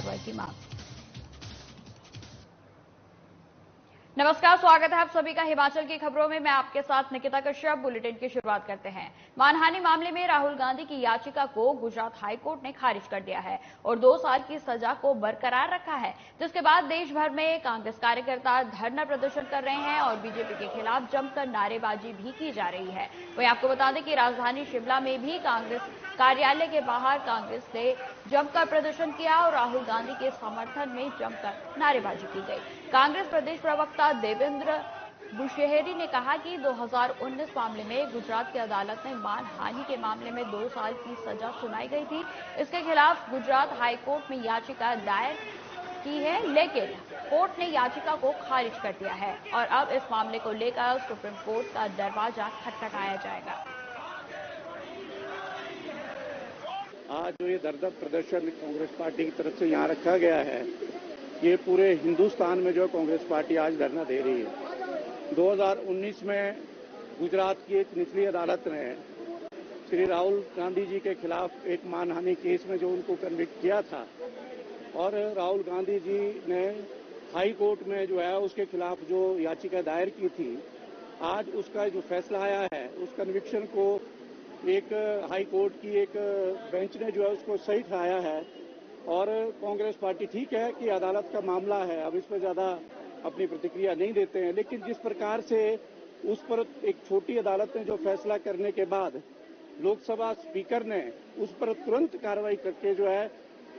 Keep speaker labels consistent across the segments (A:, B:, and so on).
A: कार्रवाई की मांग। नमस्कार, स्वागत है आप सभी का हिमाचल की खबरों में। मैं आपके साथ निकिता कश्यप। बुलेटिन की शुरुआत करते हैं। मानहानि मामले में राहुल गांधी की याचिका को गुजरात हाईकोर्ट ने खारिज कर दिया है और 2 साल की सजा को बरकरार रखा है, जिसके बाद देश भर में कांग्रेस कार्यकर्ता धरना प्रदर्शन कर रहे हैं और बीजेपी के खिलाफ जमकर नारेबाजी भी की जा रही है। वहीं आपको बता दें कि राजधानी शिमला में भी कांग्रेस कार्यालय के बाहर कांग्रेस ने जमकर प्रदर्शन किया और राहुल गांधी के समर्थन में जमकर नारेबाजी की गई। कांग्रेस प्रदेश प्रवक्ता देवेंद्र बुशेहरी ने कहा कि 2019 मामले में गुजरात की अदालत में मानहानि के मामले में 2 साल की सजा सुनाई गई थी। इसके खिलाफ गुजरात हाईकोर्ट में याचिका दायर की है, लेकिन कोर्ट ने याचिका को खारिज कर दिया है और अब इस मामले को लेकर सुप्रीम कोर्ट का दरवाजा खटखटाया जाएगा।
B: आज जो ये दरदर प्रदर्शन कांग्रेस पार्टी की तरफ से यहाँ रखा गया है, ये पूरे हिंदुस्तान में जो कांग्रेस पार्टी आज धरना दे रही है। 2019 में गुजरात की एक निचली अदालत ने श्री राहुल गांधी जी के खिलाफ एक मानहानि केस में जो उनको कन्विक्ट किया था और राहुल गांधी जी ने हाई कोर्ट में जो है उसके खिलाफ जो याचिका दायर की थी, आज उसका जो फैसला आया है उस कन्विक्शन को एक हाई कोर्ट की एक बेंच ने जो है उसको सही ठहराया है और कांग्रेस पार्टी ठीक है कि अदालत का मामला है, अब इस पर ज्यादा अपनी प्रतिक्रिया नहीं देते हैं, लेकिन जिस प्रकार से उस पर एक छोटी अदालत ने जो फैसला करने के बाद लोकसभा स्पीकर ने उस पर तुरंत कार्रवाई करके जो है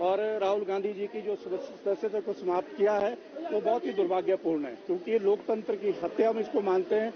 B: और राहुल गांधी जी की जो सदस्यता को समाप्त किया है, वो बहुत ही दुर्भाग्यपूर्ण है, क्योंकि ये लोकतंत्र की हत्या हम इसको मानते हैं।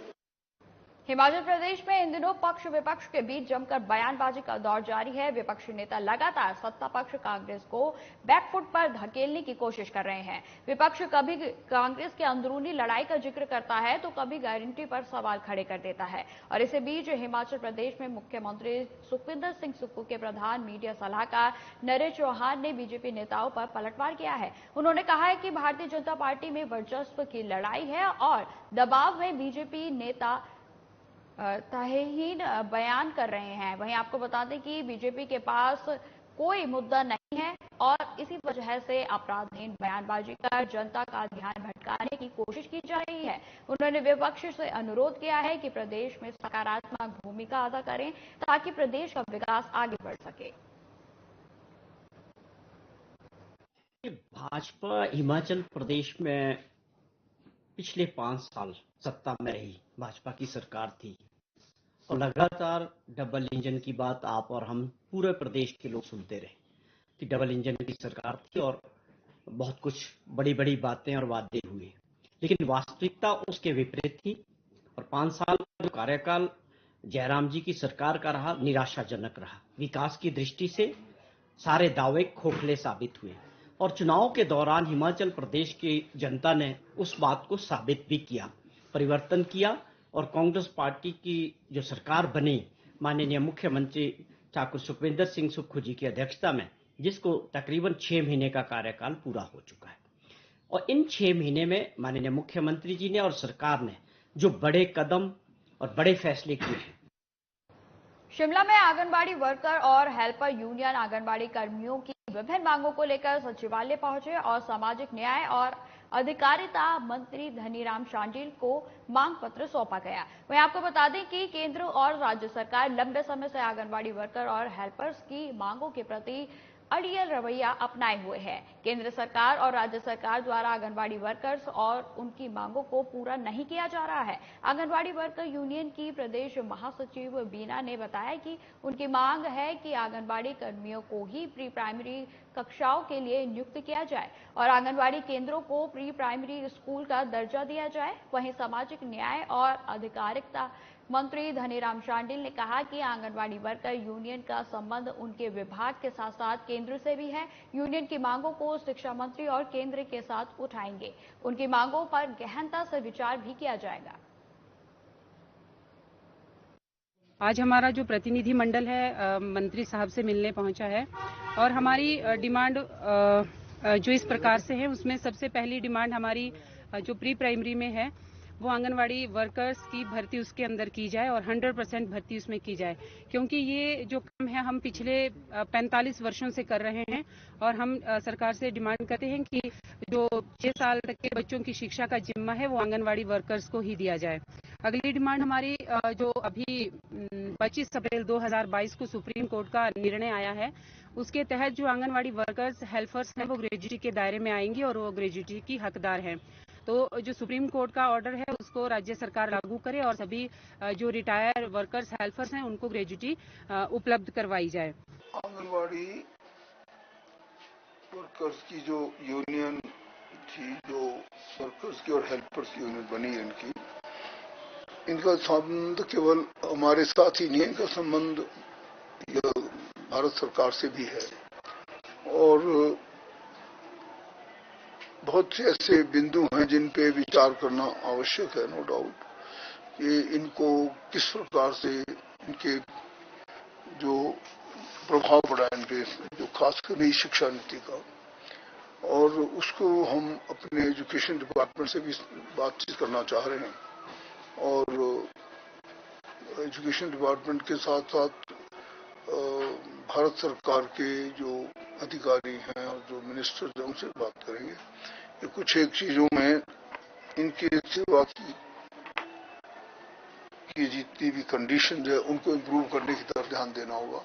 A: हिमाचल प्रदेश में इन दिनों पक्ष विपक्ष के बीच जमकर बयानबाजी का दौर जारी है। विपक्षी नेता लगातार सत्ता पक्ष कांग्रेस को बैकफुट पर धकेलने की कोशिश कर रहे हैं। विपक्ष कभी कांग्रेस के अंदरूनी लड़ाई का जिक्र करता है तो कभी गारंटी पर सवाल खड़े कर देता है और इसी बीच हिमाचल प्रदेश में मुख्यमंत्री सुखविंदर सिंह सुक्खू के प्रधान मीडिया सलाहकार नरेश चौहान ने बीजेपी नेताओं पर पलटवार किया है। उन्होंने कहा है कि भारतीय जनता पार्टी में वर्चस्व की लड़ाई है और दबाव में बीजेपी नेता तहहीन बयान कर रहे हैं। वहीं आपको बता दें कि बीजेपी के पास कोई मुद्दा नहीं है और इसी वजह से अपराधहीन बयानबाजी कर जनता का ध्यान भटकाने की कोशिश की जा रही है। उन्होंने विपक्ष से अनुरोध किया है कि प्रदेश में सकारात्मक भूमिका अदा करें ताकि प्रदेश का विकास आगे बढ़ सके।
C: भाजपा हिमाचल प्रदेश में पिछले 5 साल सत्ता में रही, भाजपा की सरकार थी और लगातार डबल इंजन की बात आप और हम पूरे प्रदेश के लोग सुनते रहे कि डबल इंजन की सरकार थी और बहुत कुछ बड़ी बड़ी बातें और वादे हुए, लेकिन वास्तविकता उसके विपरीत थी और 5 साल का जो कार्यकाल जयराम जी की सरकार का रहा, निराशाजनक रहा। विकास की दृष्टि से सारे दावे खोखले साबित हुए और चुनाव के दौरान हिमाचल प्रदेश की जनता ने उस बात को साबित भी किया, परिवर्तन किया और कांग्रेस पार्टी की जो सरकार बनी माननीय मुख्यमंत्री ठाकुर सुखविंदर सिंह सुक्खू जी की अध्यक्षता में, जिसको तकरीबन 6 महीने का कार्यकाल पूरा हो चुका है और इन 6 महीने में माननीय मुख्यमंत्री जी ने और सरकार ने जो बड़े कदम और बड़े फैसले किए हैं।
A: शिमला में आंगनबाड़ी वर्कर और हेल्पर यूनियन आंगनबाड़ी कर्मियों की विभिन्न मांगों को लेकर सचिवालय पहुंचे और सामाजिक न्याय और अधिकारिता मंत्री धनीराम शांडिल को मांग पत्र सौंपा गया। वहीं आपको बता दें कि केंद्र और राज्य सरकार लंबे समय से आंगनबाड़ी वर्कर और हेल्पर्स की मांगों के प्रति अड़ियल रवैया अपनाए हुए है। केंद्र सरकार और राज्य सरकार द्वारा आंगनबाड़ी वर्कर्स और उनकी मांगों को पूरा नहीं किया जा रहा है। आंगनबाड़ी वर्कर यूनियन की प्रदेश महासचिव बीना ने बताया कि उनकी मांग है कि आंगनबाड़ी कर्मियों को ही प्री प्राइमरी कक्षाओं के लिए नियुक्त किया जाए और आंगनबाड़ी केंद्रों को प्री प्राइमरी स्कूल का दर्जा दिया जाए। वहीं सामाजिक न्याय और अधिकारिता मंत्री धनीराम शांडिल ने कहा कि आंगनबाड़ी वर्कर यूनियन का संबंध उनके विभाग के साथ साथ केंद्र से भी है। यूनियन की मांगों को शिक्षा मंत्री और केंद्र के साथ उठाएंगे। उनकी मांगों पर गहनता से विचार भी किया जाएगा।
D: आज हमारा जो प्रतिनिधि मंडल है मंत्री साहब से मिलने पहुंचा है और हमारी डिमांड जो इस प्रकार से है, उसमें सबसे पहली डिमांड हमारी जो प्री प्राइमरी में है वो आंगनवाड़ी वर्कर्स की भर्ती उसके अंदर की जाए और 100% भर्ती उसमें की जाए, क्योंकि ये जो काम है हम पिछले 45 वर्षों से कर रहे हैं और हम सरकार से डिमांड करते हैं कि जो 6 साल तक के बच्चों की शिक्षा का जिम्मा है वो आंगनवाड़ी वर्कर्स को ही दिया जाए। अगली डिमांड हमारी जो अभी 25 अप्रैल 2022 को सुप्रीम कोर्ट का निर्णय आया है, उसके तहत जो आंगनवाड़ी वर्कर्स हेल्पर्स हैं वो ग्रेजुटी के दायरे में आएंगी और वो ग्रेजुटी की हकदार हैं। तो जो सुप्रीम कोर्ट का ऑर्डर है उसको राज्य सरकार लागू करे और सभी जो रिटायर वर्कर्स हेल्पर्स हैं उनको ग्रेजुटी उपलब्ध करवाई जाए।
E: आंगनवाड़ी वर्कर्स की जो यूनियन थी, जो वर्कर्स की और हेल्पर्स की यूनियन बनी है इनका संबंध केवल हमारे साथ ही नहीं है, इनका संबंध भारत सरकार से भी है और बहुत से ऐसे बिंदु हैं जिन पे विचार करना आवश्यक है, नो डाउट, कि इनको किस प्रकार से इनके जो प्रभाव पड़ा इनके जो खासकर नई शिक्षा नीति का, और उसको हम अपने एजुकेशन डिपार्टमेंट से भी बातचीत करना चाह रहे हैं और एजुकेशन डिपार्टमेंट के साथ साथ भारत सरकार के जो अधिकारी हैं और जो मिनिस्टर हैं उनसे बात करेंगे कि कुछ एक चीजों में इनकी सेवा की जितनी भी कंडीशन है उनको इम्प्रूव करने की तरफ ध्यान देना होगा।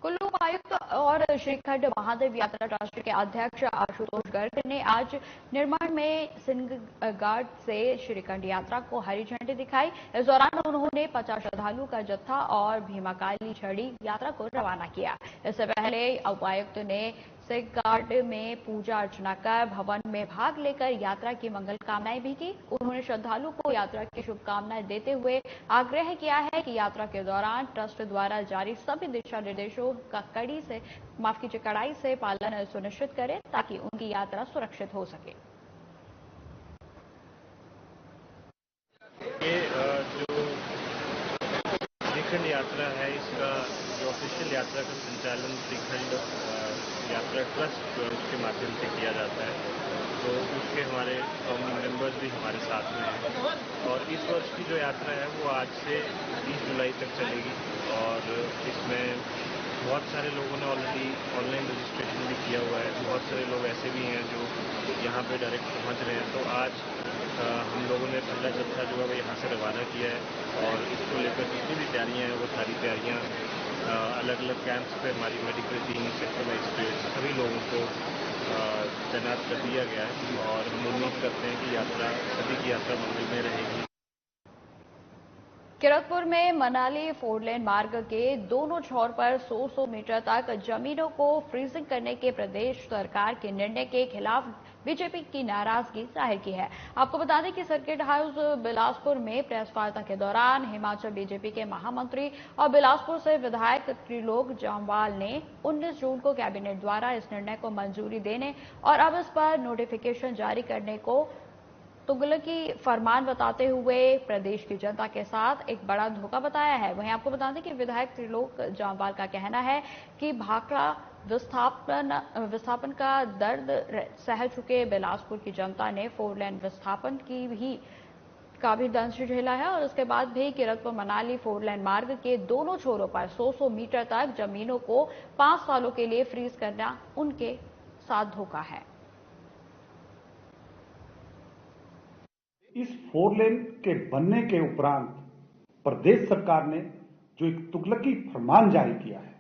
A: कुल्लू उपायुक्त और श्रीखंड महादेव यात्रा ट्रस्ट के अध्यक्ष आशुतोष गर्ग ने आज निर्माण में सिंहगढ़ से श्रीखंड यात्रा को हरी झंडी दिखाई। इस दौरान उन्होंने 50 श्रद्धालुओं का जत्था और भीमाकाली छड़ी यात्रा को रवाना किया। इससे पहले उपायुक्त ने सिंहगढ़ में पूजा अर्चना कर भवन में भाग लेकर यात्रा की मंगल कामनाएं भी की। उन्होंने श्रद्धालुओं को यात्रा की शुभकामनाएं देते हुए आग्रह किया है कि यात्रा के दौरान ट्रस्ट द्वारा जारी सभी दिशा निर्देशों का कड़ाई से पालन सुनिश्चित करें ताकि उनकी यात्रा सुरक्षित हो सके।
F: जो श्रीखंड यात्रा है, इसका जो ऑफिशियल यात्रा का संचालन श्रीखंड यात्रा ट्रस्ट जो है उसके माध्यम से किया जाता है, तो उसके हमारे फाउंडिंग मेंबर्स भी हमारे साथ में हैं और इस वर्ष की जो यात्रा है वो आज से 20 जुलाई तक चलेगी और इसमें बहुत सारे लोगों ने ऑलरेडी ऑनलाइन रजिस्ट्रेशन भी किया हुआ है। बहुत सारे लोग ऐसे भी हैं जो यहाँ पे डायरेक्ट पहुँच रहे हैं। तो आज हम लोगों ने पहला जत्था जो है वो यहाँ से रवाना किया है और इसको लेकर जितनी भी तैयारियाँ हैं वो सारी तैयारियाँ अलग अलग कैंप्स पे हमारी मेडिकल टीम, सेक्टर मजिस्ट्रेट सभी लोगों को तैनात कर दिया गया है और हम उम्मीद करते हैं कि सभी की यात्रा मंगल में रहेगी।
A: किरतपुर में मनाली फोरलेन मार्ग के दोनों छोर पर 100 मीटर तक जमीनों को फ्रीजिंग करने के प्रदेश सरकार के निर्णय के खिलाफ बीजेपी की नाराजगी जाहिर की है। आपको बता दें कि सर्किट हाउस बिलासपुर में प्रेस वार्ता के दौरान हिमाचल बीजेपी के महामंत्री और बिलासपुर से विधायक त्रिलोक जम्वाल ने 19 जून को कैबिनेट द्वारा इस निर्णय को मंजूरी देने और अब इस पर नोटिफिकेशन जारी करने को तुगलकी फरमान बताते हुए प्रदेश की जनता के साथ एक बड़ा धोखा बताया है। वहीं आपको बता दें कि विधायक त्रिलोक जामवाल का कहना है कि भाखड़ा विस्थापन का दर्द सह चुके बिलासपुर की जनता ने 4 लेन विस्थापन का भी दंश झेला है और उसके बाद भी किरतपुर मनाली 4 लेन मार्ग के दोनों छोरों पर 100 मीटर तक जमीनों को 5 सालों के लिए फ्रीज करना उनके साथ धोखा है।
G: इस 4 लेन के बनने के उपरांत प्रदेश सरकार ने जो एक तुगलकी फरमान जारी किया है,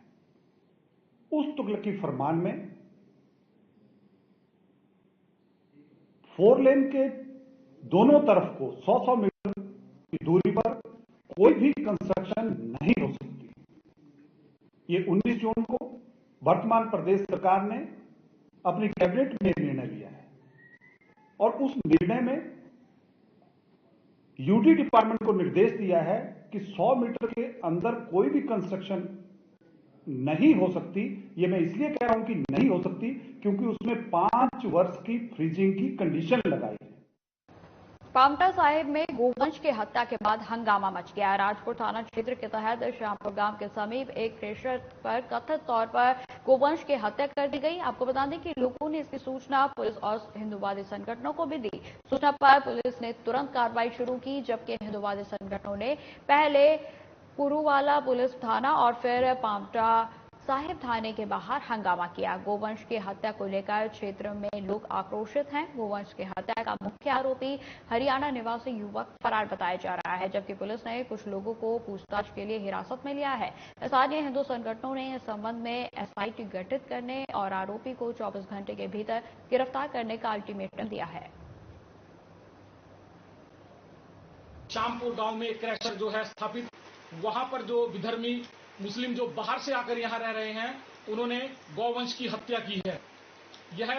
G: उस तुगलकी फरमान में 4 लेन के दोनों तरफ को 100 मीटर की दूरी पर कोई भी कंस्ट्रक्शन नहीं हो सकती। ये 19 जून को वर्तमान प्रदेश सरकार ने अपनी कैबिनेट में निर्णय लिया है और उस निर्णय में यूटी डिपार्टमेंट को निर्देश दिया है कि 100 मीटर के अंदर कोई भी कंस्ट्रक्शन नहीं हो सकती। ये मैं इसलिए कह रहा हूं कि नहीं हो सकती क्योंकि उसमें 5 वर्ष की फ्रीजिंग की कंडीशन लगाई है।
A: पांवटा साहिब में गोवंश की हत्या के बाद हंगामा मच गया। राजपुर थाना क्षेत्र के तहत श्यामपुर गांव के समीप एक क्रेशर पर कथित तौर पर गोवंश की हत्या कर दी गई। आपको बता दें कि लोगों ने इसकी सूचना पुलिस और हिंदूवादी संगठनों को भी दी। सूचना पर पुलिस ने तुरंत कार्रवाई शुरू की, जबकि हिंदूवादी संगठनों ने पहले पुरुवाला पुलिस थाना और फिर पांवटा साहिब थाने के बाहर हंगामा किया। गोवंश की हत्या को लेकर क्षेत्र में लोग आक्रोशित हैं। गोवंश की हत्या का मुख्य आरोपी हरियाणा निवासी युवक फरार बताया जा रहा है, जबकि पुलिस ने कुछ लोगों को पूछताछ के लिए हिरासत में लिया है। स्थानीय हिंदू संगठनों ने इस संबंध में एसआईटी गठित करने और आरोपी को 24 घंटे के भीतर गिरफ्तार करने का अल्टीमेटम दिया है।
H: श्यामपुर गांव में एक क्रैशर जो है स्थापित, वहां पर जो विधर्मी मुस्लिम जो बाहर से आकर यहां रह रहे हैं, उन्होंने गौवंश की हत्या की है। यह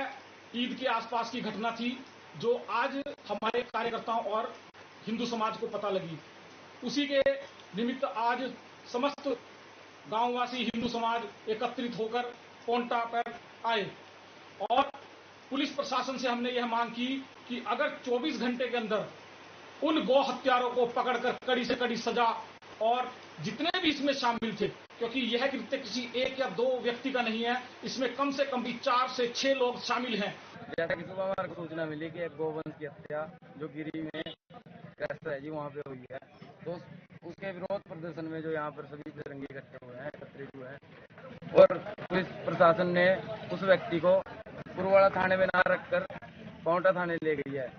H: ईद के आसपास की घटना थी, जो आज हमारे कार्यकर्ताओं और हिंदू समाज को पता लगी। उसी के निमित्त आज समस्त गांववासी हिंदू समाज एकत्रित होकर पांवटा पर आए और पुलिस प्रशासन से हमने यह मांग की कि अगर 24 घंटे के अंदर उन गौ हत्यारों को पकड़कर कड़ी से कड़ी सजा, और जितने भी इसमें शामिल थे, क्योंकि यह कृत्य किसी एक या दो व्यक्ति का नहीं है, इसमें कम से कम भी 4 से 6 लोग शामिल हैं।
I: जैसा कि सुबह हमारे को सूचना मिली कि एक गोवंश की हत्या जो गिरी में क्रैशर है जी वहाँ पे हुई है, तो उसके विरोध प्रदर्शन में जो यहाँ पर सभी बजरंगी इकट्ठे हुए हैं, एकत्रित हुए हैं, और पुलिस प्रशासन ने उस व्यक्ति को पुरवाड़ा थाने में ना रखकर पांवटा थाने ले गई है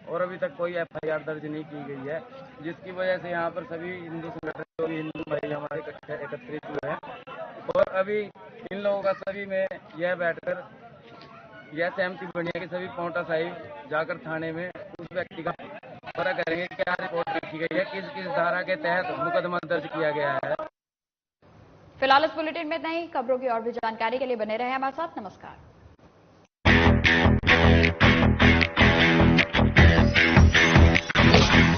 I: और अभी तक कोई एफआईआर दर्ज नहीं की गई है, जिसकी वजह से यहाँ पर सभी हिंदू संगठन जो भी हिंदू भाई हमारे एकत्रित हुए हैं। और अभी इन लोगों का सभी में यह बैठकर यह सहमति बनी है कि सभी पांवटा साहिब जाकर थाने में उस व्यक्ति का पता करेंगे क्या रिपोर्ट लिखी गई है, किस किस धारा के तहत मुकदमा दर्ज किया गया है।
A: फिलहाल इस बुलेटिन में इतना ही। खबरों की और भी जानकारी के लिए बने रहे हमारे साथ। नमस्कार।